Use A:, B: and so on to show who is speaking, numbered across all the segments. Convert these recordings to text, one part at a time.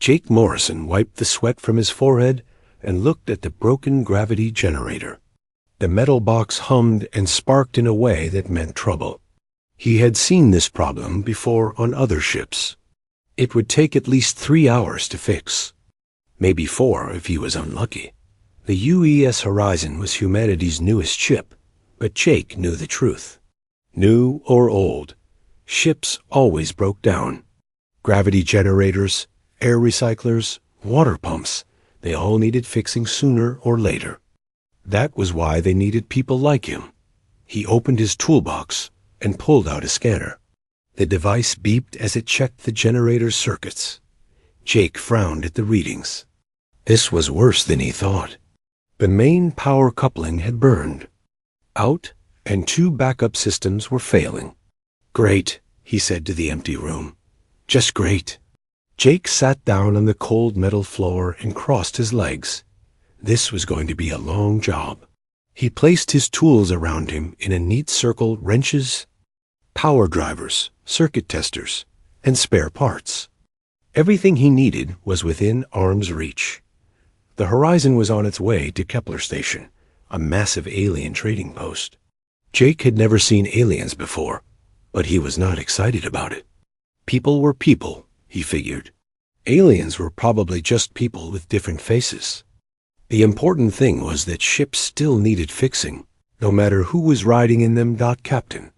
A: Jake Morrison wiped the sweat from his forehead and looked at the broken gravity generator. The metal box hummed and sparked in a way that meant trouble. He had seen this problem before on other ships. It would take at least 3 hours to fix. Maybe 4 if he was unlucky. The UES Horizon was humanity's newest ship, but Jake knew the truth. New or old, ships always broke down. Gravity generators, air recyclers, water pumps, they all needed fixing sooner or later. That was why they needed people like him. He opened his toolbox and pulled out a scanner. The device beeped as it checked the generator's circuits. Jake frowned at the readings. This was worse than he thought. The main power coupling had burned out, and 2 backup systems were failing. "Great," he said to the empty room. "Just great." Jake sat down on the cold metal floor and crossed his legs. This was going to be a long job. He placed his tools around him in a neat circle: wrenches, power drivers, circuit testers, and spare parts. Everything he needed was within arm's reach. The Horizon was on its way to Kepler Station, a massive alien trading post. Jake had never seen aliens before, but he was not excited about it. People were people, he figured. Aliens were probably just people with different faces. The important thing was that ships still needed fixing, no matter who was riding in them. Captain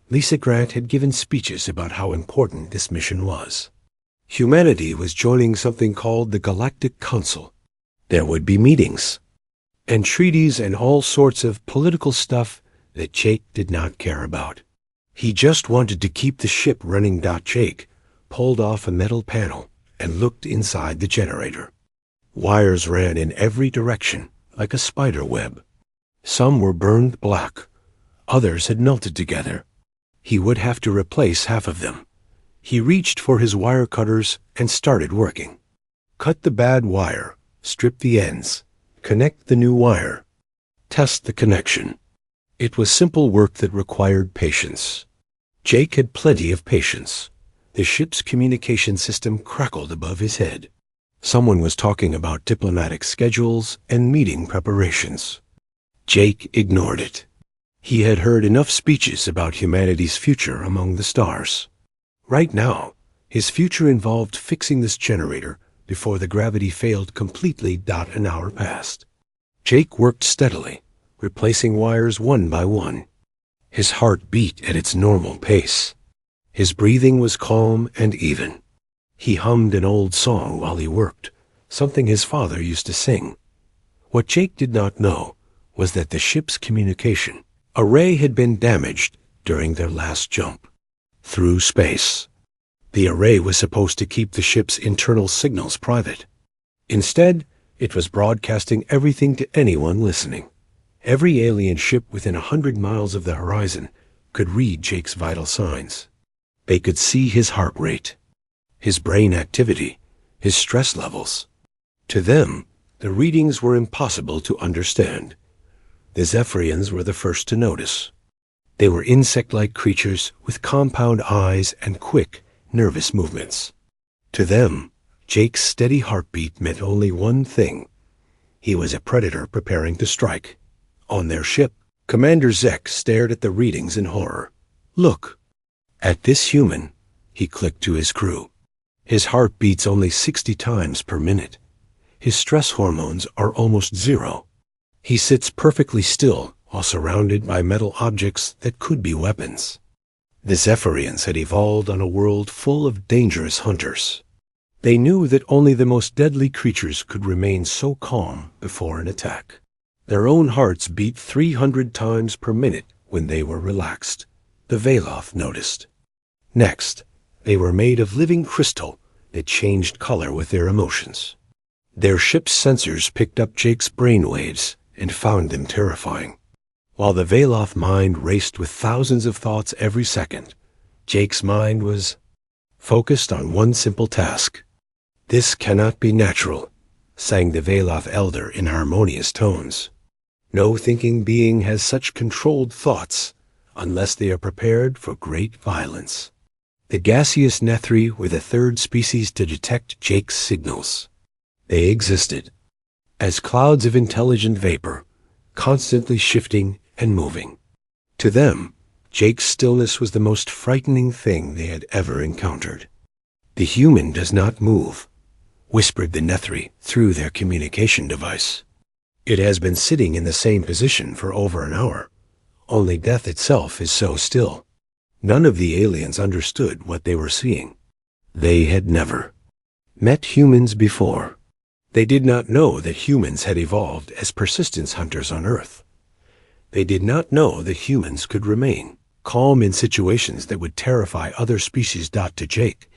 A: Lisa Grant had given speeches about how important this mission was. Humanity was joining something called the Galactic Council. There would be meetings and treaties and all sorts of political stuff that Jake did not care about. He just wanted to keep the ship running. Jake pulled off a metal panel and looked inside the generator. Wires ran in every direction like a spider web. Some were burned black. Others had melted together. He would have to replace half of them. He reached for his wire cutters and started working. Cut the bad wire, strip the ends, connect the new wire, test the connection. It was simple work that required patience. Jake had plenty of patience. The ship's communication system crackled above his head. Someone was talking about diplomatic schedules and meeting preparations. Jake ignored it. He had heard enough speeches about humanity's future among the stars. Right now, his future involved fixing this generator before the gravity failed completely. An hour passed. Jake worked steadily, replacing wires one by one. His heart beat at its normal pace. His breathing was calm and even. He hummed an old song while he worked, something his father used to sing. What Jake did not know was that the ship's communication array had been damaged during their last jump through space. The array was supposed to keep the ship's internal signals private. Instead, it was broadcasting everything to anyone listening. Every alien ship within 100 miles of the Horizon could read Jake's vital signs. They could see his heart rate, his brain activity, his stress levels. To them, the readings were impossible to understand. The Zephyrians were the first to notice. They were insect-like creatures with compound eyes and quick, nervous movements. To them, Jake's steady heartbeat meant only one thing. He was a predator preparing to strike. On their ship, Commander Zek stared at the readings in horror. "Look, at this human," he clicked to his crew. "His heart beats only 60 times per minute. His stress hormones are almost 0. He sits perfectly still while surrounded by metal objects that could be weapons." The Zephyrians had evolved on a world full of dangerous hunters. They knew that only the most deadly creatures could remain so calm before an attack. Their own hearts beat 300 times per minute when they were relaxed, the Veloth noticed. Next, they were made of living crystal that changed color with their emotions. Their ship's sensors picked up Jake's brainwaves and found them terrifying. While the Veloth mind raced with thousands of thoughts every second, Jake's mind was focused on one simple task. "This cannot be natural," sang the Veloth elder in harmonious tones. "No thinking being has such controlled thoughts unless they are prepared for great violence." The gaseous Nethri were the third species to detect Jake's signals. They existed as clouds of intelligent vapor, constantly shifting and moving. To them, Jake's stillness was the most frightening thing they had ever encountered. "The human does not move," whispered the Nethri through their communication device. "It has been sitting in the same position for over an hour. Only death itself is so still." None of the aliens understood what they were seeing. They had never met humans before. They did not know that humans had evolved as persistence hunters on Earth. They did not know that humans could remain calm in situations that would terrify other species. To Jake,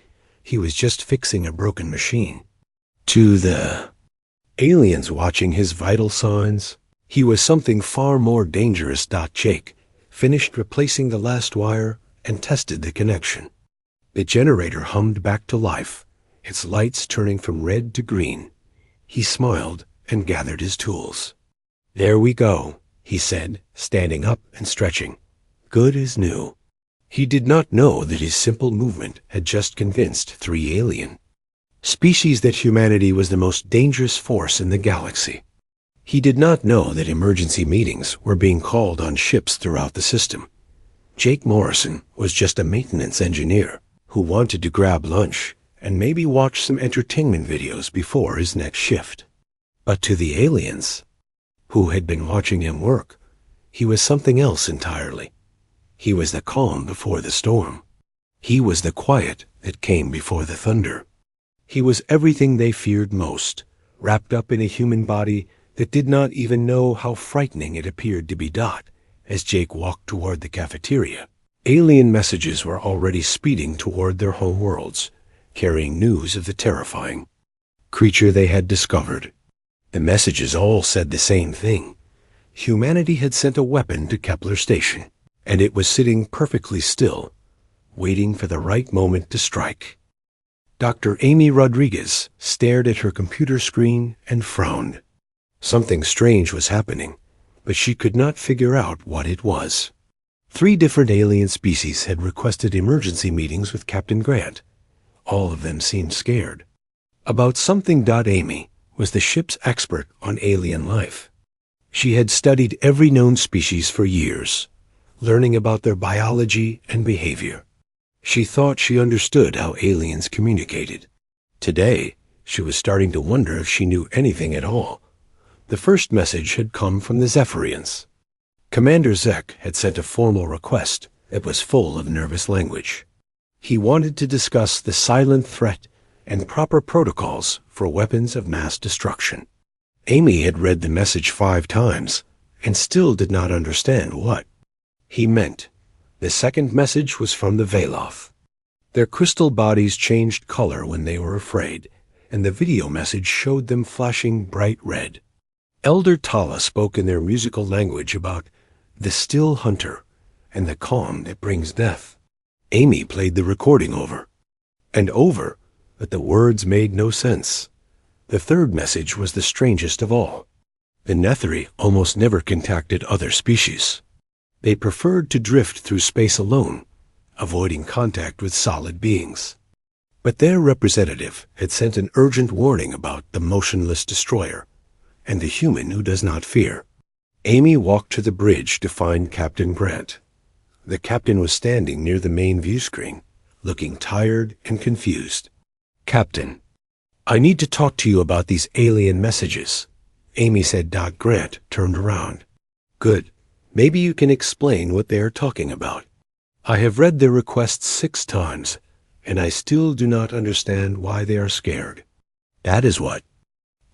A: he was just fixing a broken machine. To the aliens watching his vital signs, he was something far more dangerous. Jake finished replacing the last wire and tested the connection. The generator hummed back to life, its lights turning from red to green. He smiled and gathered his tools. "There we go," he said, standing up and stretching. "Good as new." He did not know that his simple movement had just convinced 3 alien species that humanity was the most dangerous force in the galaxy. He did not know that emergency meetings were being called on ships throughout the system. Jake Morrison was just a maintenance engineer who wanted to grab lunch and maybe watch some entertainment videos before his next shift. But to the aliens who had been watching him work, he was something else entirely. He was the calm before the storm. He was the quiet that came before the thunder. He was everything they feared most, wrapped up in a human body that did not even know how frightening it appeared to be. As Jake walked toward the cafeteria, alien messages were already speeding toward their home worlds, carrying news of the terrifying creature they had discovered. The messages all said the same thing. Humanity had sent a weapon to Kepler Station, and it was sitting perfectly still, waiting for the right moment to strike. Dr. Amy Rodriguez stared at her computer screen and frowned. Something strange was happening, but she could not figure out what it was. 3 different alien species had requested emergency meetings with Captain Grant. All of them seemed scared. About something. Amy was the ship's expert on alien life. She had studied every known species for years, learning about their biology and behavior. She thought she understood how aliens communicated. Today, she was starting to wonder if she knew anything at all. The first message had come from the Zephyrians. Commander Zek had sent a formal request that was full of nervous language. He wanted to discuss the silent threat and proper protocols for weapons of mass destruction. Amy had read the message 5 times and still did not understand what he meant. The second message was from the Veloth. Their crystal bodies changed color when they were afraid, and the video message showed them flashing bright red. Elder Tala spoke in their musical language about the still hunter and the calm that brings death. Amy played the recording over and over, but the words made no sense. The third message was the strangest of all. The Nethri almost never contacted other species. They preferred to drift through space alone, avoiding contact with solid beings. But their representative had sent an urgent warning about the motionless destroyer and the human who does not fear. Amy walked to the bridge to find Captain Grant. The captain was standing near the main view screen, looking tired and confused. "Captain, I need to talk to you about these alien messages," Amy said. Grant turned around. "Good. Maybe you can explain what they are talking about. I have read their requests 6 times, and I still do not understand why they are scared." "That is what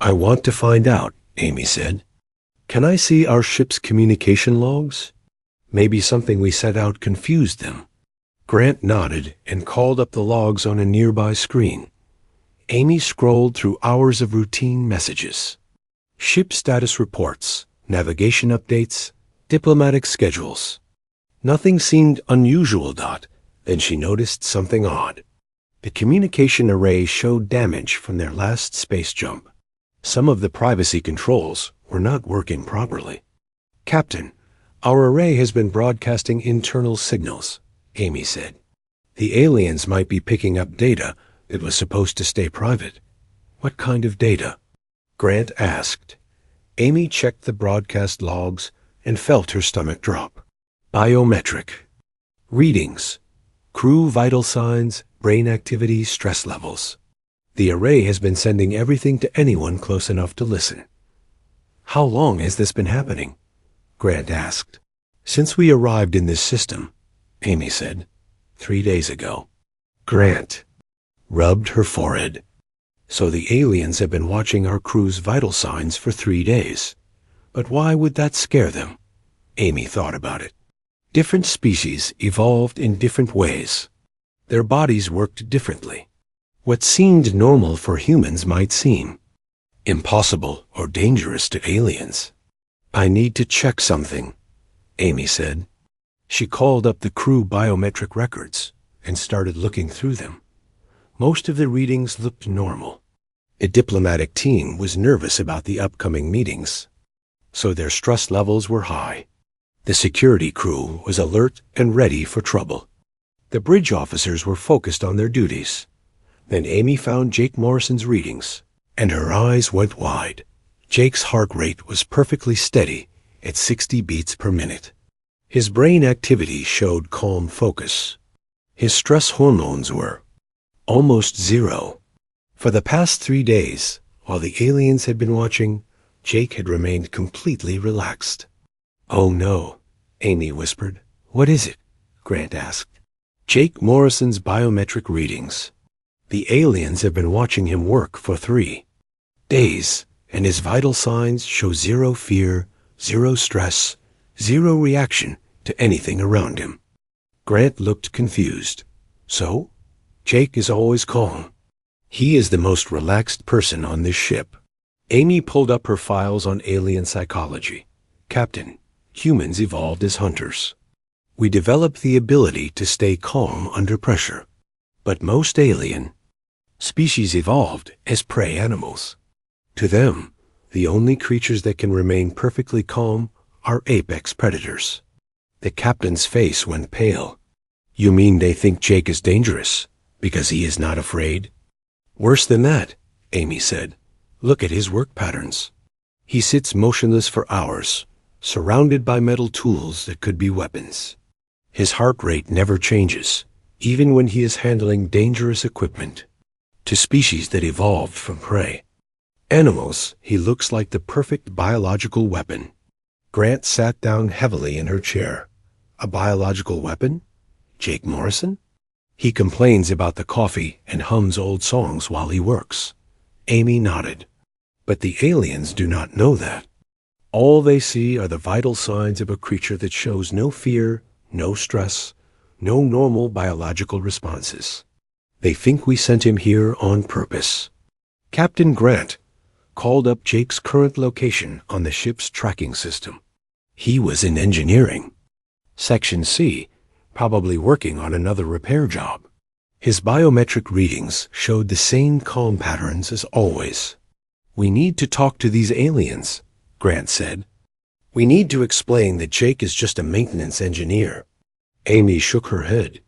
A: I want to find out," Amy said. "Can I see our ship's communication logs? Maybe something we set out confused them." Grant nodded and called up the logs on a nearby screen. Amy scrolled through hours of routine messages. Ship status reports, navigation updates, diplomatic schedules. Nothing seemed unusual. Then she noticed something odd. The communication array showed damage from their last space jump. Some of the privacy controls were not working properly. "Captain, our array has been broadcasting internal signals," Amy said. The aliens might be picking up data that was supposed to stay private. What kind of data? Grant asked. Amy checked the broadcast logs and felt her stomach drop. Biometric. Readings. Crew vital signs, brain activity, stress levels. The array has been sending everything to anyone close enough to listen. How long has this been happening? Grant asked. Since we arrived in this system, Amy said. 3 days ago. Grant rubbed her forehead. So the aliens have been watching our crew's vital signs for 3 days. But why would that scare them? Amy thought about it. Different species evolved in different ways. Their bodies worked differently. What seemed normal for humans might seem impossible or dangerous to aliens. I need to check something, Amy said. She called up the crew biometric records and started looking through them. Most of the readings looked normal. A diplomatic team was nervous about the upcoming meetings, so their stress levels were high. The security crew was alert and ready for trouble. The bridge officers were focused on their duties. Then Amy found Jake Morrison's readings, and her eyes went wide. Jake's heart rate was perfectly steady at 60 beats per minute. His brain activity showed calm focus. His stress hormones were almost zero. For the past 3 days, while the aliens had been watching, Jake had remained completely relaxed. Oh no, Amy whispered. What is it? Grant asked. Jake Morrison's biometric readings. The aliens have been watching him work for 3 days, and his vital signs show zero fear, zero stress, zero reaction to anything around him. Grant looked confused. So? Jake is always calm. He is the most relaxed person on this ship. Amy pulled up her files on alien psychology. Captain, humans evolved as hunters. We developed the ability to stay calm under pressure. But most alien species evolved as prey animals. To them, the only creatures that can remain perfectly calm are apex predators. The captain's face went pale. You mean they think Jake is dangerous because he is not afraid? Worse than that, Amy said. Look at his work patterns. He sits motionless for hours, surrounded by metal tools that could be weapons. His heart rate never changes, even when he is handling dangerous equipment. To species that evolved from prey animals, he looks like the perfect biological weapon. Grant sat down heavily in her chair. A biological weapon? Jake Morrison? He complains about the coffee and hums old songs while he works. Amy nodded. But the aliens do not know that. All they see are the vital signs of a creature that shows no fear, no stress, no normal biological responses. They think we sent him here on purpose. Captain Grant called up Jake's current location on the ship's tracking system. He was in engineering. Section C, probably working on another repair job. His biometric readings showed the same calm patterns as always. We need to talk to these aliens, Grant said. We need to explain that Jake is just a maintenance engineer. Amy shook her head.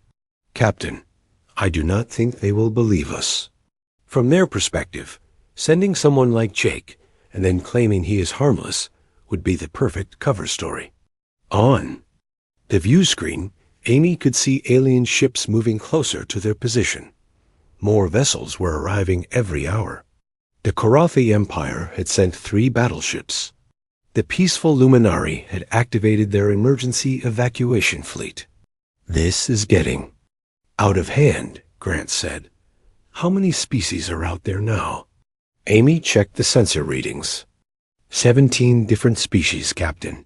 A: Captain, I do not think they will believe us. From their perspective, sending someone like Jake and then claiming he is harmless would be the perfect cover story. On the view screen, Amy could see alien ships moving closer to their position. More vessels were arriving every hour. The Korathi Empire had sent 3 battleships. The peaceful Luminari had activated their emergency evacuation fleet. This is getting out of hand, Grant said. How many species are out there now? Amy checked the sensor readings. 17 different species, Captain.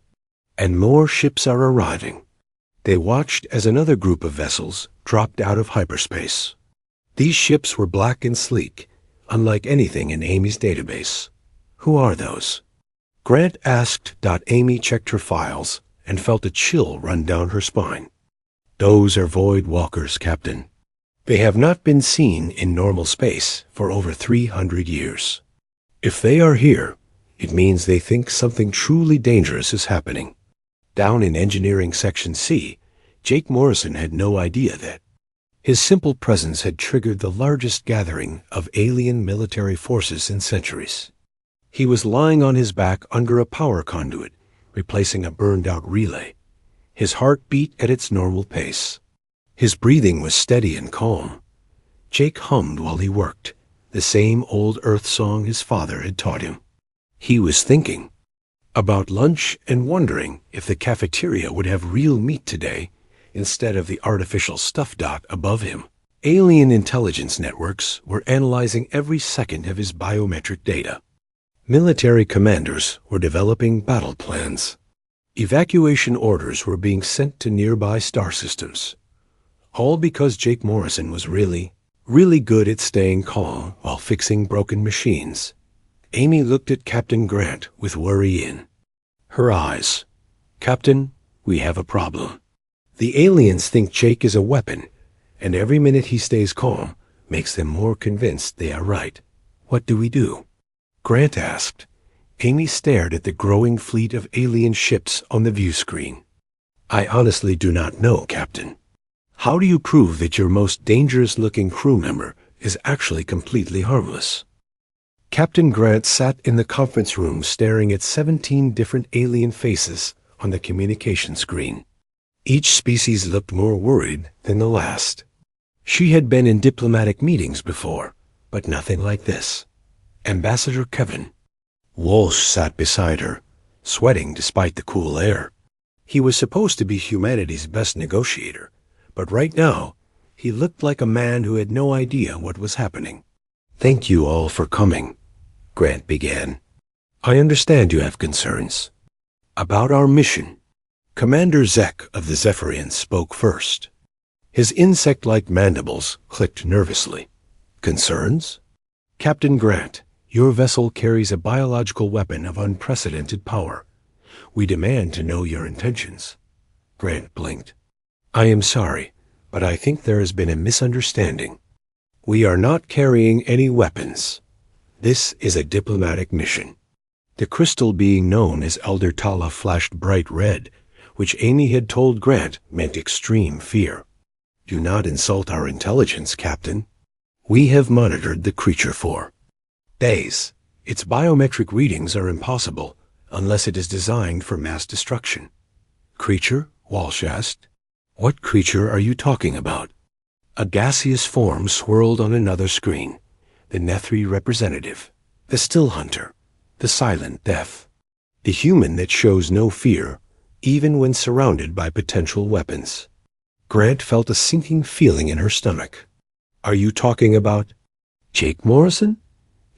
A: And more ships are arriving. They watched as another group of vessels dropped out of hyperspace. These ships were black and sleek, unlike anything in Amy's database. Who are those? Grant asked. Amy checked her files and felt a chill run down her spine. Those are void walkers, Captain. They have not been seen in normal space for over 300 years. If they are here, it means they think something truly dangerous is happening. Down in Engineering Section C, Jake Morrison had no idea that His simple presence had triggered the largest gathering of alien military forces in centuries. He was lying on his back under a power conduit, replacing a burned-out relay. His heart beat at its normal pace. His breathing was steady and calm. Jake hummed while he worked, the same old Earth song his father had taught him. He was thinking about lunch and wondering if the cafeteria would have real meat today instead of the artificial stuff dot above him. Alien intelligence networks were analyzing every second of his biometric data. Military commanders were developing battle plans. Evacuation orders were being sent to nearby star systems. All because Jake Morrison was really good at staying calm while fixing broken machines. Amy looked at Captain Grant with worry in her eyes. "Captain, we have a problem. The aliens think Jake is a weapon, and every minute he stays calm makes them more convinced they are right. What do we do?" Grant asked. Amy stared at the growing fleet of alien ships on the view screen. "I honestly do not know, Captain. How do you prove that your most dangerous-looking crew member is actually completely harmless?" Captain Grant sat in the conference room staring at 17 different alien faces on the communication screen. Each species looked more worried than the last. She had been in diplomatic meetings before, but nothing like this. Ambassador Kevin Walsh sat beside her, sweating despite the cool air. He was supposed to be humanity's best negotiator, but right now he looked like a man who had no idea what was happening. "Thank you all for coming," Grant began. "I understand you have concerns about our mission." Commander Zek of the Zephyrians spoke first. His insect-like mandibles clicked nervously. "Concerns? Captain Grant, your vessel carries a biological weapon of unprecedented power. We demand to know your intentions." Grant blinked. "I am sorry, but I think there has been a misunderstanding. We are not carrying any weapons. This is a diplomatic mission." The crystal being known as Elder Tala flashed bright red, which Amy had told Grant meant extreme fear. "Do not insult our intelligence, Captain. We have monitored the creature for days. Its biometric readings are impossible unless it is designed for mass destruction." "Creature?" Walsh asked. "What creature are you talking about?" A gaseous form swirled on another screen. The Nethri representative, the still hunter, the silent death, the human that shows no fear, even when surrounded by potential weapons. Grant felt a sinking feeling in her stomach. "Are you talking about Jake Morrison?"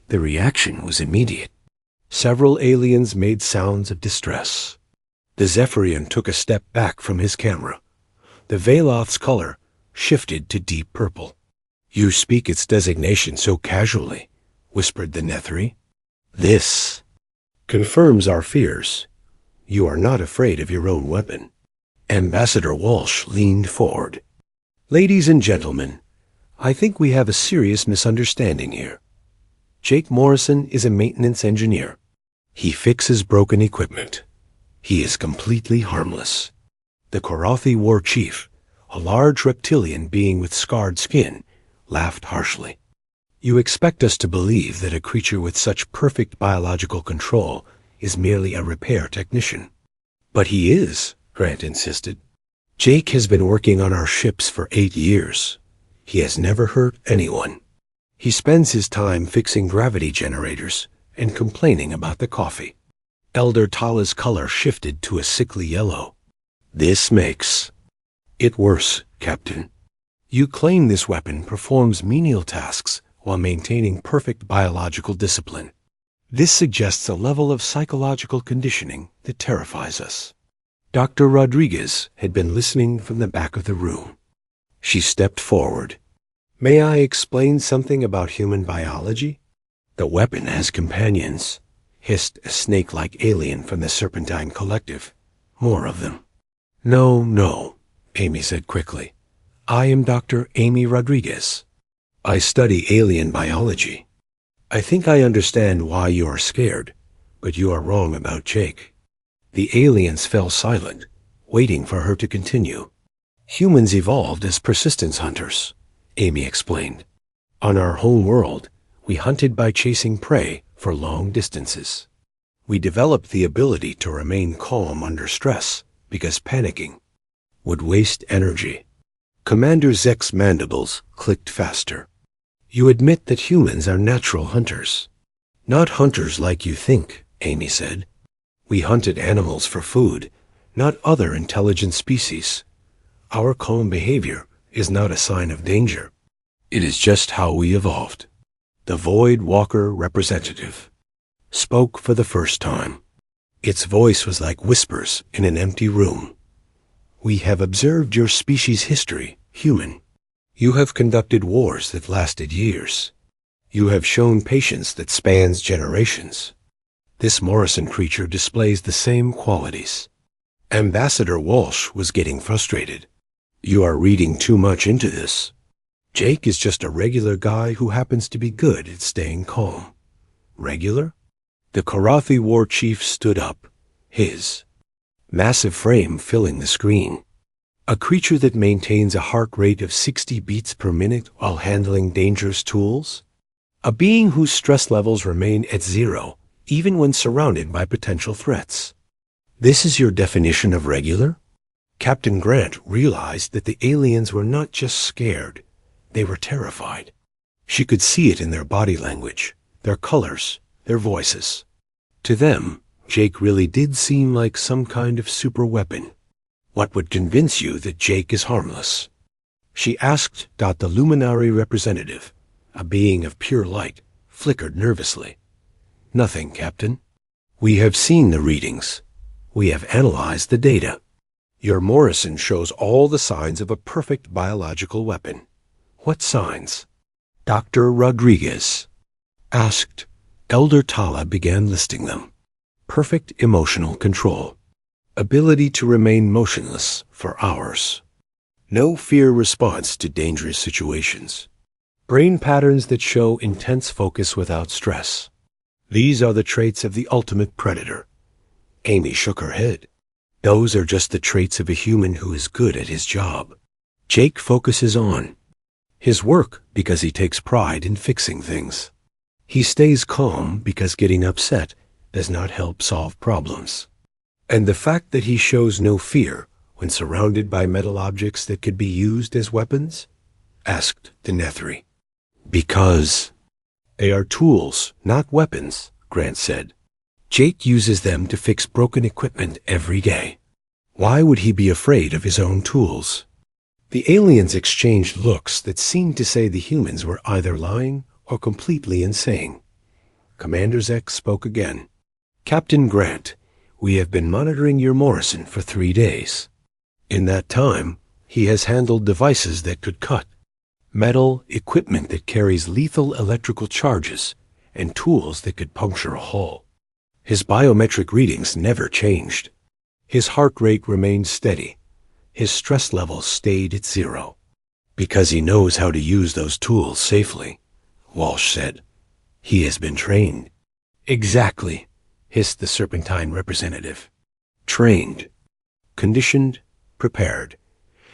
A: The reaction was immediate. Several aliens made sounds of distress. The Zephyrian took a step back from his camera. The Veloth's color shifted to deep purple. "You speak its designation so casually," whispered the Nethri. "This confirms our fears. You are not afraid of your own weapon." Ambassador Walsh leaned forward. "Ladies and gentlemen, I think we have a serious misunderstanding here. Jake Morrison is a maintenance engineer. He fixes broken equipment. He is completely harmless." The Korathi war chief, a large reptilian being with scarred skin, laughed harshly. "You expect us to believe that a creature with such perfect biological control is merely a repair technician." "But he is," Grant insisted. "Jake has been working on our ships for 8 years. He has never hurt anyone. He spends his time fixing gravity generators and complaining about the coffee." Elder Tala's color shifted to a sickly yellow. "This makes it worse, Captain. You claim this weapon performs menial tasks while maintaining perfect biological discipline. This suggests a level of psychological conditioning that terrifies us." Dr. Rodriguez had been listening from the back of the room. She stepped forward. "May I explain something about human biology?" "The weapon has companions," hissed a snake-like alien from the Serpentine Collective. "More of them." No, Amy said quickly. "I am Dr. Amy Rodriguez. I study alien biology. I think I understand why you are scared, but you are wrong about Jake." The aliens fell silent, waiting for her to continue. Humans evolved as persistence hunters, Amy explained. On our home world, we hunted by chasing prey for long distances. We developed the ability to remain calm under stress because panicking would waste energy. Commander Zek's mandibles clicked faster. You admit that humans are natural hunters. Not hunters like you think, Amy said. We hunted animals for food, not other intelligent species. Our calm behavior is not a sign of danger. It is just how we evolved. The Void Walker representative spoke for the first time. Its voice was like whispers in an empty room. We have observed your species' history, human. You have conducted wars that lasted years. You have shown patience that spans generations. This Morrison creature displays the same qualities. Ambassador Walsh was getting frustrated. You are reading too much into this. Jake is just a regular guy who happens to be good at staying calm. Regular? The Karathi war chief stood up, his massive frame filling the screen. A creature that maintains a heart rate of 60 beats per minute while handling dangerous tools? A being whose stress levels remain at zero, even when surrounded by potential threats. This is your definition of regular? Captain Grant realized that the aliens were not just scared, they were terrified. She could see it in their body language, their colors, their voices. To them, Jake really did seem like some kind of super weapon. What would convince you that Jake is harmless? She asked. The luminary representative, a being of pure light, flickered nervously. Nothing, Captain. We have seen the readings. We have analyzed the data. Your Morrison shows all the signs of a perfect biological weapon. What signs? Dr. Rodriguez asked. Elder Tala began listing them. Perfect emotional control. Ability to remain motionless for hours. No fear response to dangerous situations. Brain patterns that show intense focus without stress. These are the traits of the ultimate predator. Amy shook her head. Those are just the traits of a human who is good at his job. Jake focuses on his work because he takes pride in fixing things. He stays calm because getting upset does not help solve problems. And the fact that he shows no fear when surrounded by metal objects that could be used as weapons? Asked Denethri. Because they are tools, not weapons, Grant said. Jake uses them to fix broken equipment every day. Why would he be afraid of his own tools? The aliens exchanged looks that seemed to say the humans were either lying or completely insane. Commander Zek spoke again. Captain Grant, we have been monitoring your Morrison for 3 days. In that time, he has handled devices that could cut, metal equipment that carries lethal electrical charges, and tools that could puncture a hull. His biometric readings never changed. His heart rate remained steady. His stress levels stayed at 0. Because he knows how to use those tools safely, Walsh said. He has been trained. Exactly, hissed the Serpentine representative. Trained, conditioned, prepared.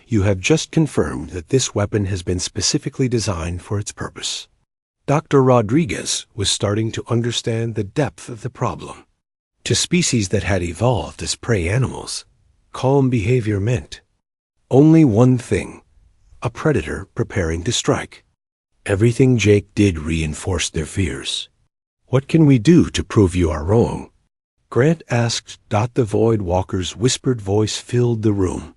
A: You have just confirmed that this weapon has been specifically designed for its purpose. Dr. Rodriguez was starting to understand the depth of the problem. To species that had evolved as prey animals, calm behavior meant only one thing: a predator preparing to strike. Everything Jake did reinforced their fears. What can we do to prove you are wrong? Grant asked. The Void Walker's whispered voice filled the room.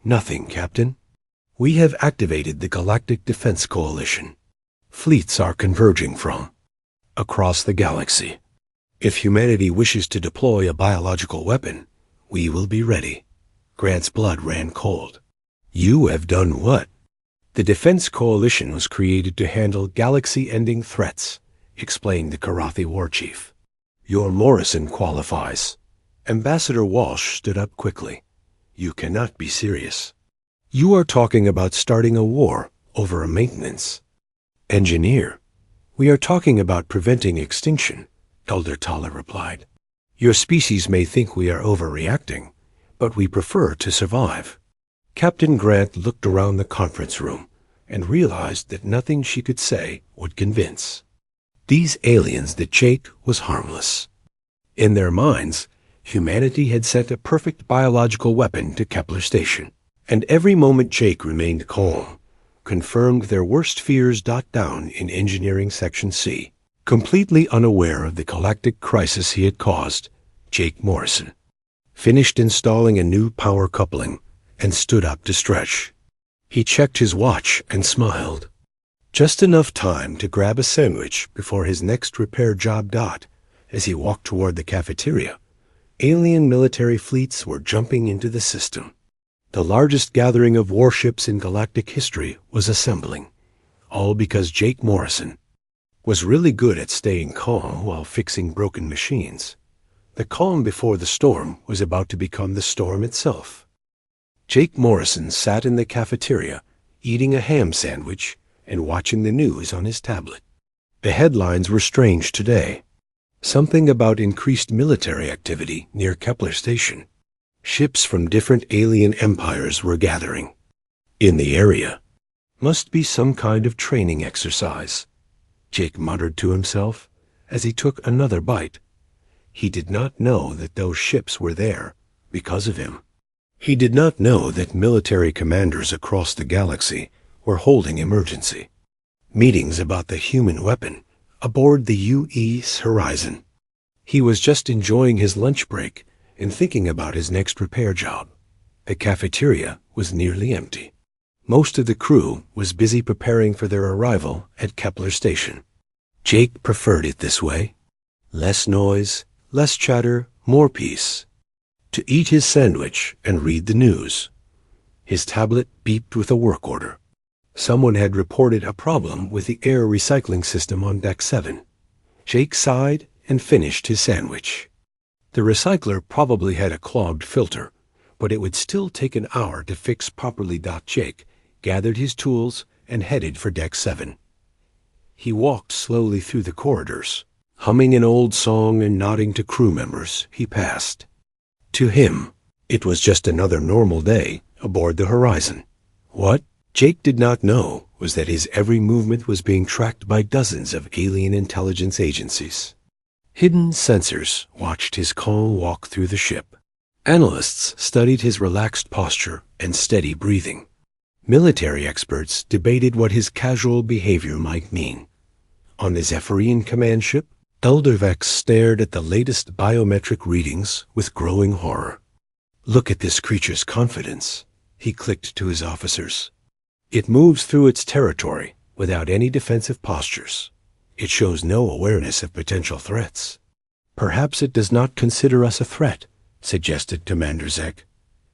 A: Nothing, Captain. We have activated the Galactic Defense Coalition. Fleets are converging from across the galaxy. If humanity wishes to deploy a biological weapon, we will be ready. Grant's blood ran cold. You have done what? The Defense Coalition was created to handle galaxy-ending threats, explained the Karathi war chief. Your Morrison qualifies. Ambassador Walsh stood up quickly. You cannot be serious. You are talking about starting a war over a maintenance engineer. We are talking about preventing extinction, Elder Tala replied. Your species may think we are overreacting, but we prefer to survive. Captain Grant looked around the conference room and realized that nothing she could say would convince. These aliens that Jake was harmless. In their minds, humanity had sent a perfect biological weapon to Kepler Station, and every moment Jake remained calm confirmed their worst fears down in Engineering Section C. Completely unaware of the galactic crisis he had caused, Jake Morrison finished installing a new power coupling and stood up to stretch. He checked his watch and smiled. Just enough time to grab a sandwich before his next repair job. As he walked toward the cafeteria, alien military fleets were jumping into the system. The largest gathering of warships in galactic history was assembling, all because Jake Morrison was really good at staying calm while fixing broken machines. The calm before the storm was about to become the storm itself. Jake Morrison sat in the cafeteria, eating a ham sandwich and watching the news on his tablet. The headlines were strange today. Something about increased military activity near Kepler Station. Ships from different alien empires were gathering in the area. Must be some kind of training exercise, Jake muttered to himself as he took another bite. He did not know that those ships were there because of him. He did not know that military commanders across the galaxy were holding emergency meetings about the human weapon aboard the U.E.'s Horizon. He was just enjoying his lunch break and thinking about his next repair job. The cafeteria was nearly empty. Most of the crew was busy preparing for their arrival at Kepler Station. Jake preferred it this way. Less noise, less chatter, more peace. To eat his sandwich and read the news. His tablet beeped with a work order. Someone had reported a problem with the air recycling system on Deck 7. Jake sighed and finished his sandwich. The recycler probably had a clogged filter, but it would still take an hour to fix properly. Jake gathered his tools and headed for Deck 7. He walked slowly through the corridors, humming an old song and nodding to crew members he passed. To him, it was just another normal day aboard the Horizon. What Jake did not know was that his every movement was being tracked by dozens of alien intelligence agencies. Hidden sensors watched his calm walk through the ship. Analysts studied his relaxed posture and steady breathing. Military experts debated what his casual behavior might mean. On the Zephyrian command ship, Elder Vex stared at the latest biometric readings with growing horror. Look at this creature's confidence, he clicked to his officers. It moves through its territory without any defensive postures. It shows no awareness of potential threats. Perhaps it does not consider us a threat, suggested Commander Zek.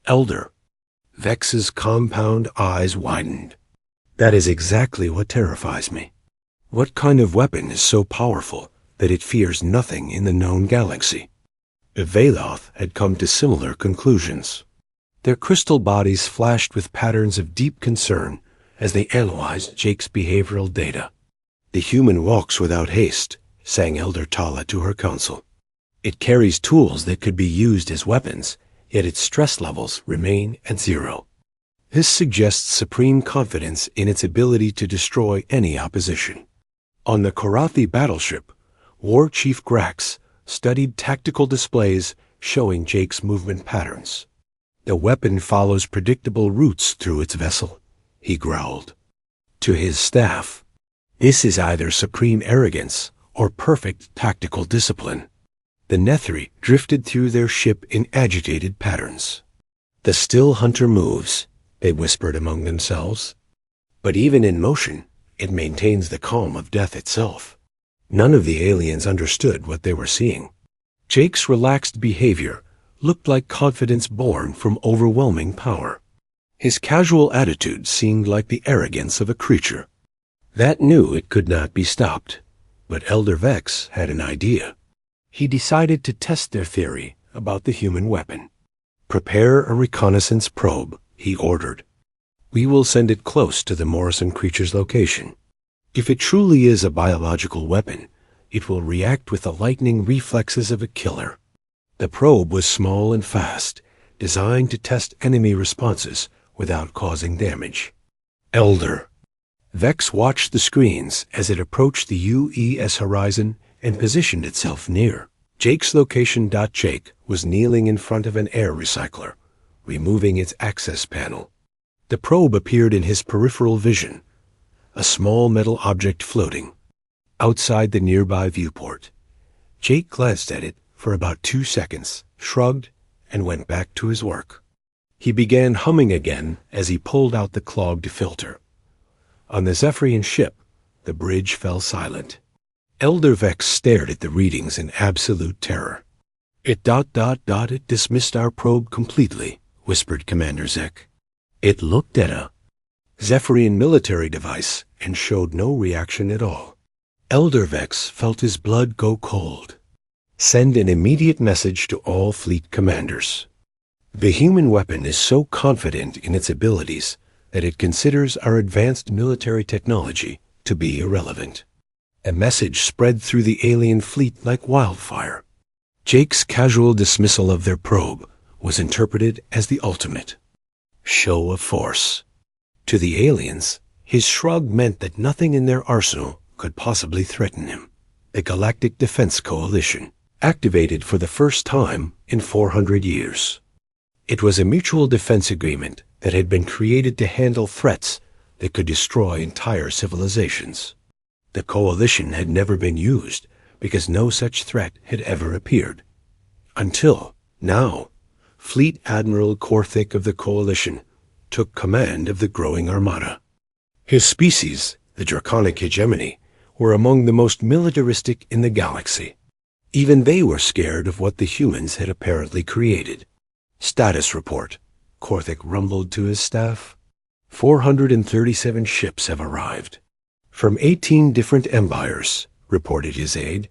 A: Elder. Vex's compound eyes widened. That is exactly what terrifies me. What kind of weapon is so powerful that it fears nothing in the known galaxy? Valoth had come to similar conclusions. Their crystal bodies flashed with patterns of deep concern as they analyzed Jake's behavioral data. The human walks without haste, sang Elder Tala to her council. It carries tools that could be used as weapons, yet its stress levels remain at 0. This suggests supreme confidence in its ability to destroy any opposition. On the Korathi battleship, War Chief Grax studied tactical displays showing Jake's movement patterns. The weapon follows predictable routes through its vessel, he growled. To his staff, this is either supreme arrogance or perfect tactical discipline. The Nethri drifted through their ship in agitated patterns. The still hunter moves, they whispered among themselves. But even in motion, it maintains the calm of death itself. None of the aliens understood what they were seeing. Jake's relaxed behavior looked like confidence born from overwhelming power. His casual attitude seemed like the arrogance of a creature that knew it could not be stopped. But Elder Vex had an idea. He decided to test their theory about the human weapon. Prepare a reconnaissance probe, he ordered. We will send it close to the Morrison creature's location. If it truly is a biological weapon, it will react with the lightning reflexes of a killer. The probe was small and fast, designed to test enemy responses without causing damage. Elder. Vex watched the screens as it approached the UES horizon and positioned itself near. Jake's location. Jake was kneeling in front of an air recycler, removing its access panel. The probe appeared in his peripheral vision, a small metal object floating outside the nearby viewport. Jake glanced at it for about 2 seconds, shrugged, and went back to his work. He began humming again as he pulled out the clogged filter. On the Zephyrian ship, the bridge fell silent. Elder Vex stared at the readings in absolute terror. It dismissed our probe completely, whispered Commander Zek. It looked at a Zephyrian military device and showed no reaction at all. Elder Vex felt his blood go cold. Send an immediate message to all fleet commanders. The human weapon is so confident in its abilities that it considers our advanced military technology to be irrelevant. A message spread through the alien fleet like wildfire. Jake's casual dismissal of their probe was interpreted as the ultimate show of force. To the aliens, his shrug meant that nothing in their arsenal could possibly threaten him. The Galactic Defense Coalition, activated for the first time in 400 years. It was a mutual defense agreement that had been created to handle threats that could destroy entire civilizations. The coalition had never been used because no such threat had ever appeared. Until now, Fleet Admiral Korthik of the coalition took command of the growing armada. His species, the Draconic Hegemony, were among the most militaristic in the galaxy. Even they were scared of what the humans had apparently created. Status report, Korthik rumbled to his staff. 437 ships have arrived. From 18 different empires, reported his aide.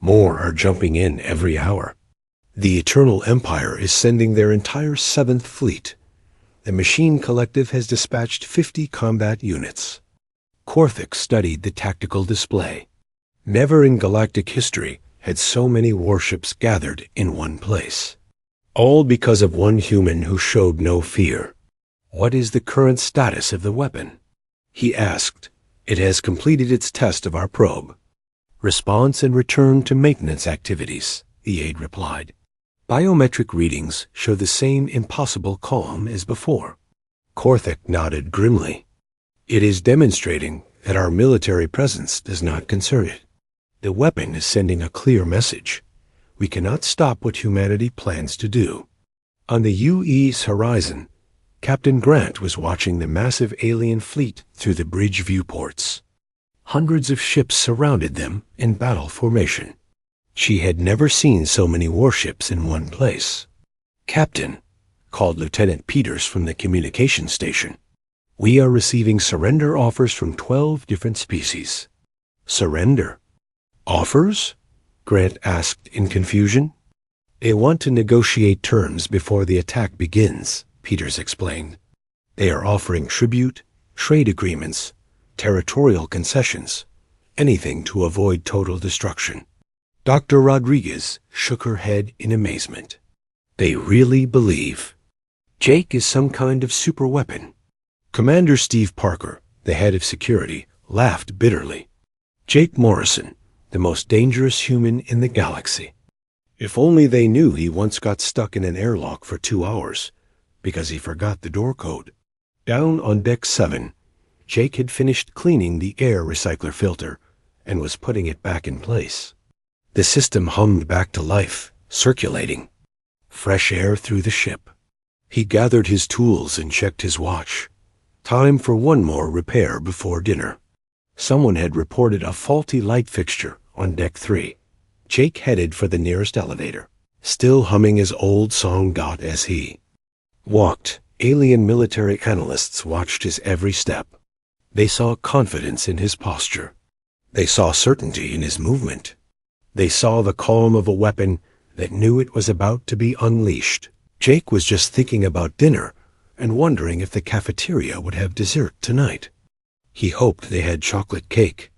A: More are jumping in every hour. The Eternal Empire is sending their entire 7th fleet. The Machine Collective has dispatched 50 combat units. Korthik studied the tactical display. Never in galactic history had so many warships gathered in one place. All because of one human who showed no fear. What is the current status of the weapon? He asked. It has completed its test of our probe. Response and return to maintenance activities, the aide replied. Biometric readings show the same impossible calm as before. Korthik nodded grimly. It is demonstrating that our military presence does not concern it. The weapon is sending a clear message. We cannot stop what humanity plans to do. On the UE's horizon, Captain Grant was watching the massive alien fleet through the bridge viewports. Hundreds of ships surrounded them in battle formation. She had never seen so many warships in one place. Captain, called Lieutenant Peters from the communication station, we are receiving surrender offers from 12 different species. Surrender? Offers? Grant asked in confusion. They want to negotiate terms before the attack begins, Peters explained. They are offering tribute, trade agreements, territorial concessions, anything to avoid total destruction. Dr. Rodriguez shook her head in amazement. They really believe Jake is some kind of superweapon. Commander Steve Parker, the head of security, laughed bitterly. Jake Morrison, the most dangerous human in the galaxy. If only they knew he once got stuck in an airlock for 2 hours because he forgot the door code. Down on Deck 7, Jake had finished cleaning the air recycler filter and was putting it back in place. The system hummed back to life, circulating. Fresh air through the ship. He gathered his tools and checked his watch. Time for one more repair before dinner. Someone had reported a faulty light fixture on Deck 3. Jake headed for the nearest elevator, still humming his old song as he walked. Alien military analysts watched his every step. They saw confidence in his posture. They saw certainty in his movement. They saw the calm of a weapon that knew it was about to be unleashed. Jake was just thinking about dinner and wondering if the cafeteria would have dessert tonight. He hoped they had chocolate cake.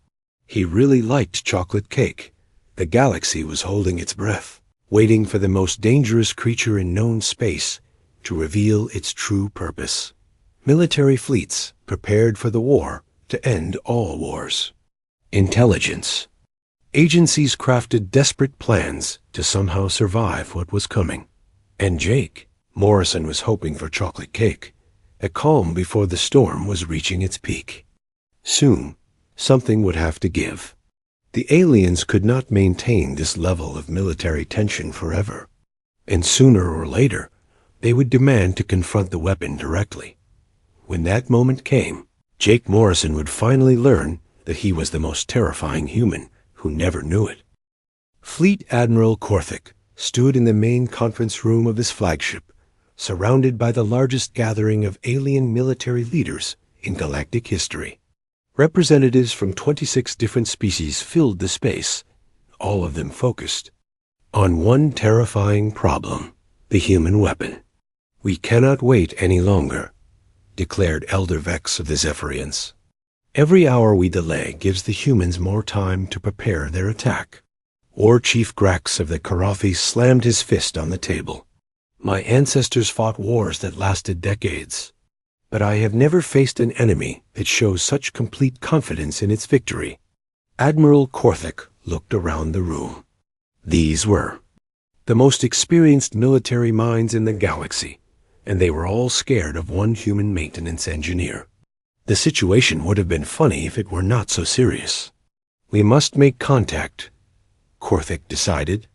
A: He really liked chocolate cake. The galaxy was holding its breath, waiting for the most dangerous creature in known space to reveal its true purpose. Military fleets prepared for the war to end all wars. Intelligence. Agencies crafted desperate plans to somehow survive what was coming. And Jake Morrison was hoping for chocolate cake, a calm before the storm was reaching its peak. Soon, something would have to give. The aliens could not maintain this level of military tension forever, and sooner or later, they would demand to confront the weapon directly. When that moment came, Jake Morrison would finally learn that he was the most terrifying human who never knew it. Fleet Admiral Korthik stood in the main conference room of his flagship, surrounded by the largest gathering of alien military leaders in galactic history. Representatives from 26 different species filled the space, all of them focused on one terrifying problem, the human weapon. "We cannot wait any longer," declared Elder Vex of the Zephyrians. "Every hour we delay gives the humans more time to prepare their attack." War Chief Grax of the Karathi slammed his fist on the table. "My ancestors fought wars that lasted decades, but I have never faced an enemy that shows such complete confidence in its victory." Admiral Korthik looked around the room. These were the most experienced military minds in the galaxy, and they were all scared of one human maintenance engineer. The situation would have been funny if it were not so serious. "We must make contact," Korthik decided.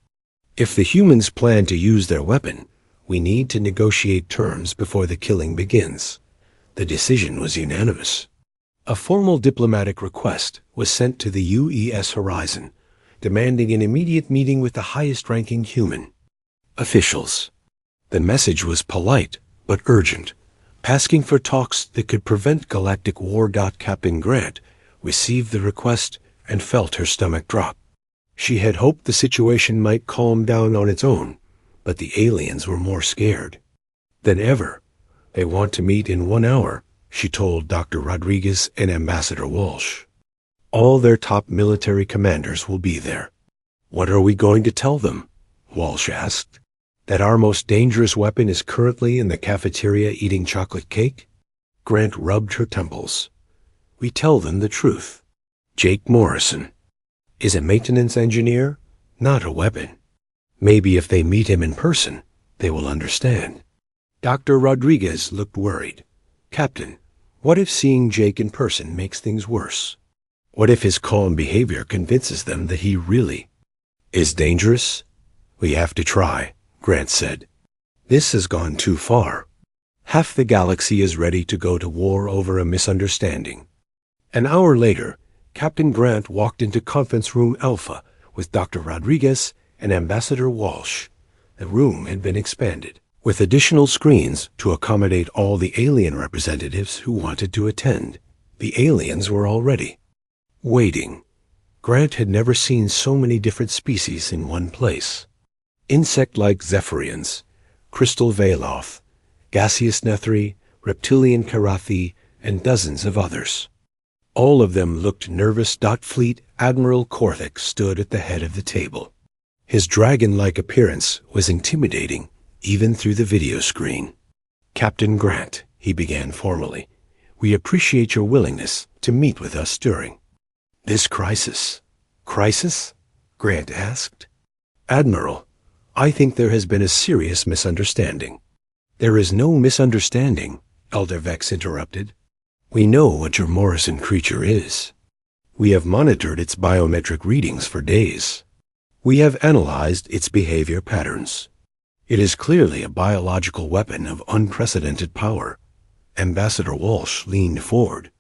A: "If the humans plan to use their weapon, we need to negotiate terms before the killing begins." The decision was unanimous. A formal diplomatic request was sent to the UES Horizon, demanding an immediate meeting with the highest-ranking human officials. The message was polite but urgent, asking for talks that could prevent galactic war. Captain Grant received the request and felt her stomach drop. She had hoped the situation might calm down on its own, but the aliens were more scared than ever. "They want to meet in 1 hour," she told Dr. Rodriguez and Ambassador Walsh. "All their top military commanders will be there." "What are we going to tell them?" Walsh asked. "That our most dangerous weapon is currently in the cafeteria eating chocolate cake?" Grant rubbed her temples. "We tell them the truth. Jake Morrison is a maintenance engineer, not a weapon. Maybe if they meet him in person, they will understand." Dr. Rodriguez looked worried. "Captain, what if seeing Jake in person makes things worse? What if his calm behavior convinces them that he really is dangerous?" "We have to try," Grant said. "This has gone too far. Half the galaxy is ready to go to war over a misunderstanding." An hour later, Captain Grant walked into Conference Room Alpha with Dr. Rodriguez and Ambassador Walsh. The room had been expanded with additional screens to accommodate all the alien representatives who wanted to attend. The aliens were already waiting. Grant had never seen so many different species in one place. Insect-like Zephyrians, Crystal Veloth, Gaseous Nethri, Reptilian Karathi, and dozens of others. All of them looked nervous. Fleet Admiral Korthik stood at the head of the table. His dragon-like appearance was intimidating, even through the video screen. "Captain Grant," he began formally, "we appreciate your willingness to meet with us during this crisis." "Crisis?" Grant asked. "Admiral, I think there has been a serious misunderstanding." "There is no misunderstanding," Elder Vex interrupted. "We know what your Morrison creature is. We have monitored its biometric readings for days. We have analyzed its behavior patterns. It is clearly a biological weapon of unprecedented power." Ambassador Walsh leaned forward.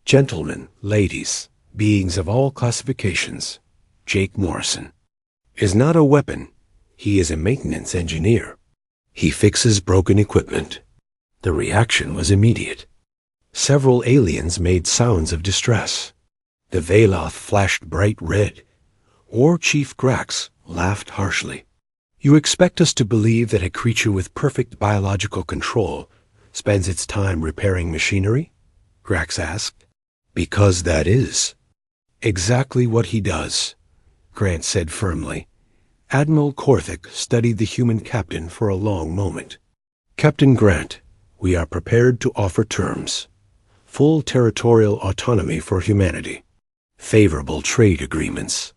A: "Gentlemen, ladies, beings of all classifications, Jake Morrison is not a weapon. He is a maintenance engineer. He fixes broken equipment." The reaction was immediate. Several aliens made sounds of distress. The Veloth flashed bright red. War Chief Grax laughed harshly. "You expect us to believe that a creature with perfect biological control spends its time repairing machinery?" Grax asked. "Because that is exactly what he does," Grant said firmly. Admiral Korthik studied the human captain for a long moment. "Captain Grant, We are prepared to offer terms. Full territorial autonomy for humanity. Favorable trade agreements.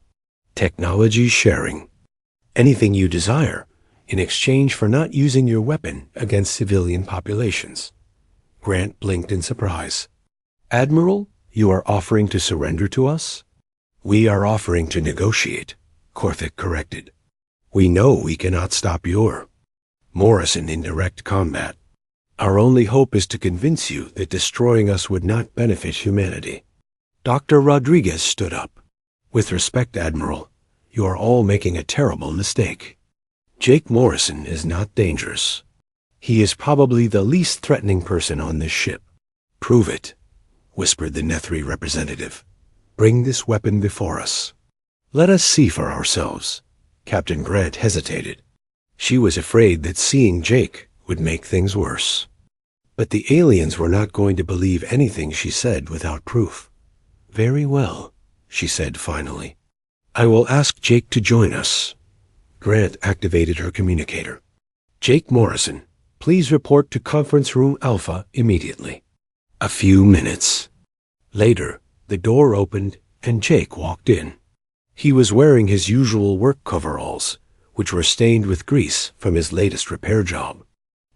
A: Technology sharing. Anything you desire in exchange for not using your weapon against civilian populations. Grant blinked in surprise. Admiral, you are offering to surrender to us? We are offering to negotiate, Korthik corrected. We know we cannot stop your Morrison in direct combat. Our only hope is to convince you that destroying us would not benefit humanity. Dr. Rodriguez stood up. With respect, Admiral, you are all making a terrible mistake. Jake Morrison is not dangerous. He is probably the least threatening person on this ship. Prove it, whispered the Nethri representative. Bring this weapon before us. Let us see for ourselves. Captain Grant hesitated. She was afraid that seeing Jake would make things worse. But the aliens were not going to believe anything she said without proof. Very well, she said finally. I will ask Jake to join us. Grant activated her communicator. Jake Morrison, please report to Conference Room Alpha immediately. A few minutes. Later, the door opened and Jake walked in. He was wearing his usual work coveralls, which were stained with grease from his latest repair job.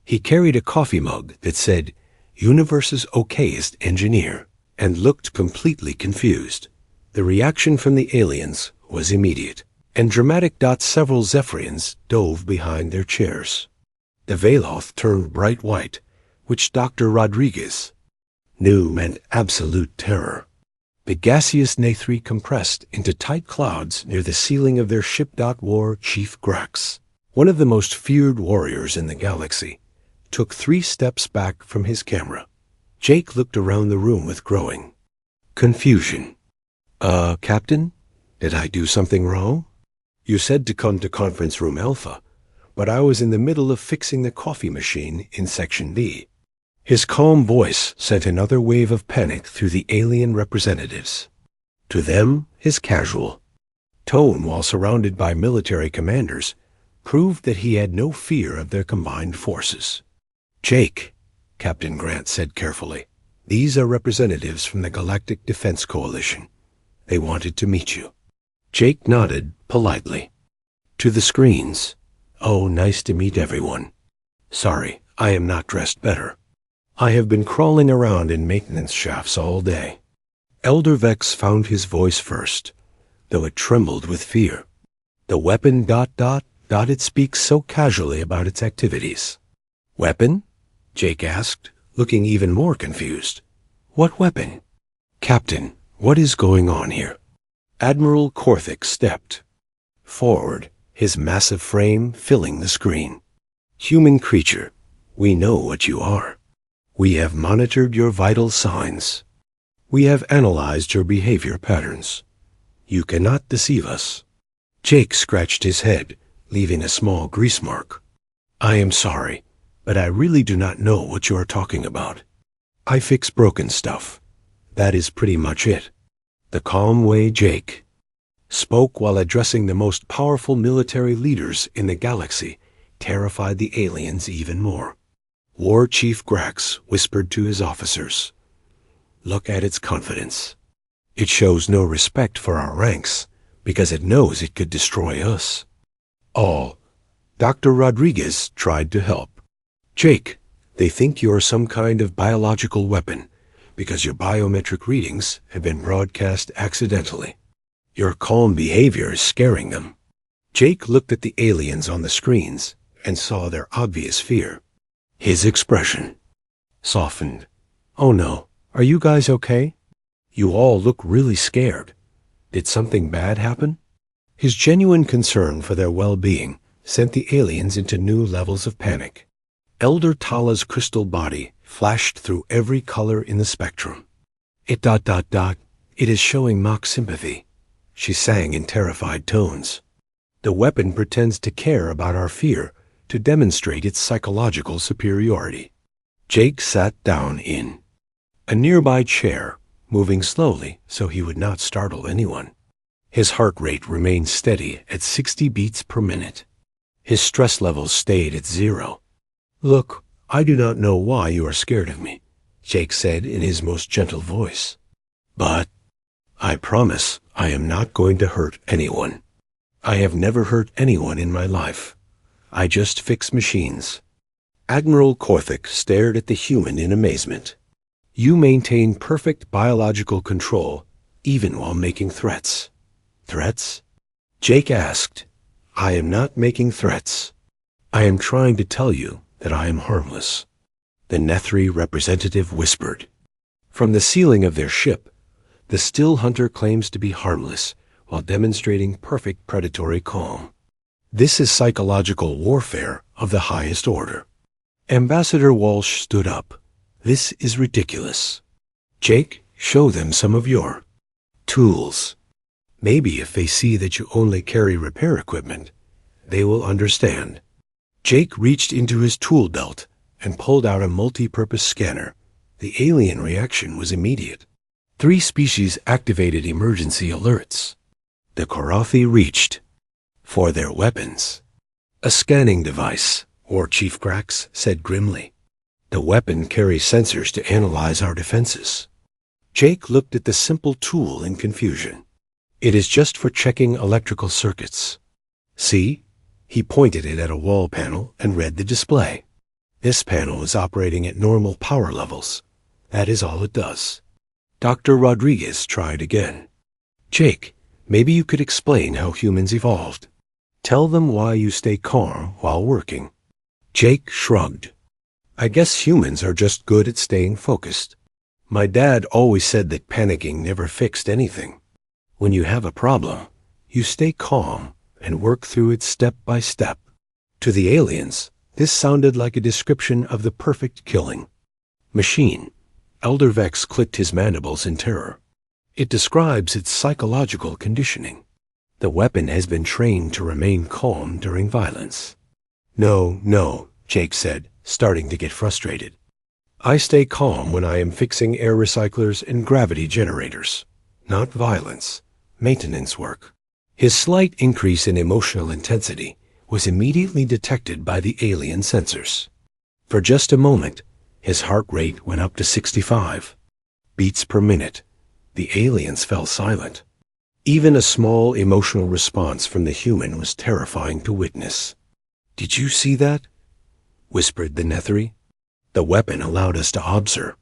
A: He carried a coffee mug that said, Universe's okayest engineer, and looked completely confused. The reaction from the aliens was immediate, and dramatic. Several Zephyrians dove behind their chairs. The Veloth turned bright white, which Dr. Rodriguez knew meant absolute terror. The gaseous Nethri compressed into tight clouds near the ceiling of their ship. War Chief Grax, one of the most feared warriors in the galaxy, took 3 steps back from his camera. Jake looked around the room with growing confusion. Captain? Did I do something wrong? You said to come to Conference Room Alpha, but I was in the middle of fixing the coffee machine in Section B. His calm voice sent another wave of panic through the alien representatives. To them, his casual tone while surrounded by military commanders proved that he had no fear of their combined forces. Jake, Captain Grant said carefully, these are representatives from the Galactic Defense Coalition. They wanted to meet you. Jake nodded politely. To the screens. Oh, nice to meet everyone. Sorry, I am not dressed better. I have been crawling around in maintenance shafts all day. Elder Vex found his voice first, though it trembled with fear. The weapon... It speaks so casually about its activities. Weapon? Jake asked, looking even more confused. What weapon? Captain, what is going on here? Admiral Korthik stepped forward, his massive frame filling the screen. Human creature, we know what you are. We have monitored your vital signs. We have analyzed your behavior patterns. You cannot deceive us. Jake scratched his head, leaving a small grease mark. I am sorry, but I really do not know what you are talking about. I fix broken stuff. That is pretty much it. The calm way Jake spoke while addressing the most powerful military leaders in the galaxy terrified the aliens even more. War Chief Grax whispered to his officers, Look at its confidence. It shows no respect for our ranks because it knows it could destroy us. Dr. Rodriguez tried to help. Jake, they think you are some kind of biological weapon because your biometric readings have been broadcast accidentally. Your calm behavior is scaring them. Jake looked at the aliens on the screens and saw their obvious fear. His expression softened. Oh no, are you guys okay? You all look really scared. Did something bad happen? His genuine concern for their well-being sent the aliens into new levels of panic. Elder Tala's crystal body flashed through every color in the spectrum. It is showing mock sympathy, she sang in terrified tones. The weapon pretends to care about our fear to demonstrate its psychological superiority. Jake sat down in a nearby chair, moving slowly so he would not startle anyone. His heart rate remained steady at 60 beats per minute. His stress levels stayed at 0. Look, I do not know why you are scared of me, Jake said in his most gentle voice. But I promise I am not going to hurt anyone. I have never hurt anyone in my life. I just fix machines. Admiral Korthik stared at the human in amazement. You maintain perfect biological control, even while making threats. Threats? Jake asked. I am not making threats. I am trying to tell you that I am harmless. The Nethri representative whispered. From the ceiling of their ship, the still hunter claims to be harmless while demonstrating perfect predatory calm. This is psychological warfare of the highest order. Ambassador Walsh stood up. This is ridiculous. Jake, show them some of your tools. Maybe if they see that you only carry repair equipment, they will understand. Jake reached into his tool belt and pulled out a multi-purpose scanner. The alien reaction was immediate. 3 species activated emergency alerts. The Korathi reached for their weapons. A scanning device, War Chief Grax said grimly. The weapon carries sensors to analyze our defenses. Jake looked at the simple tool in confusion. It is just for checking electrical circuits. See? He pointed it at a wall panel and read the display. This panel is operating at normal power levels. That is all it does. Dr. Rodriguez tried again. Jake, maybe you could explain how humans evolved. Tell them why you stay calm while working. Jake shrugged. I guess humans are just good at staying focused. My dad always said that panicking never fixed anything. When you have a problem, you stay calm and work through it step by step. To the aliens, this sounded like a description of the perfect killing. Machine. Elder Vex clicked his mandibles in terror. It describes its psychological conditioning. The weapon has been trained to remain calm during violence. No, Jake said, starting to get frustrated. I stay calm when I am fixing air recyclers and gravity generators. Not violence. Maintenance work. His slight increase in emotional intensity was immediately detected by the alien sensors. For just a moment, his heart rate went up to 65 beats per minute. The aliens fell silent. Even a small emotional response from the human was terrifying to witness. Did you see that? Whispered the Nethri. The weapon allowed us to observe.